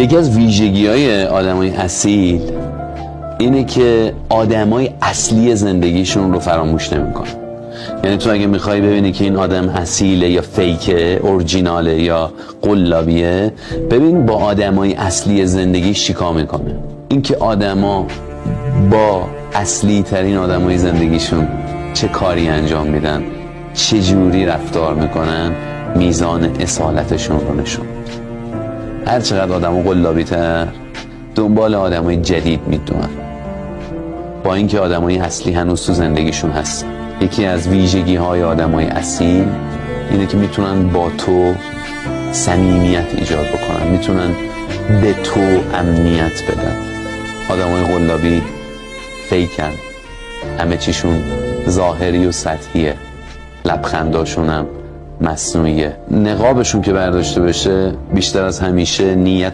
یکی از ویژگی‌های آدمای اصیل اینه که آدمای اصلی زندگیشون رو فراموش نمی‌کنن. یعنی تو اگه میخوای ببینی که این آدم اصیله یا فیکه، اورجیناله یا قلابیه، ببین با آدمای اصلی زندگیش چیکار میکنه. اینکه آدما با اصلی ترین آدمای زندگیشون چه کاری انجام میدن، چه جوری رفتار میکنن، میزان اصالتشون رو نشون میده. هر چقدر آدمو قلابی تر دنبال آدمای جدید میدونن، با اینکه آدمای اصلی هنوز تو زندگیشون هستن. یکی از ویژگی های آدمای اصیل اینه که میتونن با تو صمیمیت ایجاد بکنن، میتونن به تو امنیت بدن. آدمای قلابی فیکن، همه چیشون ظاهری و سطحیه، لبخنداشون هم مصنوعیه. نقابشون که برداشته بشه بیشتر از همیشه نیت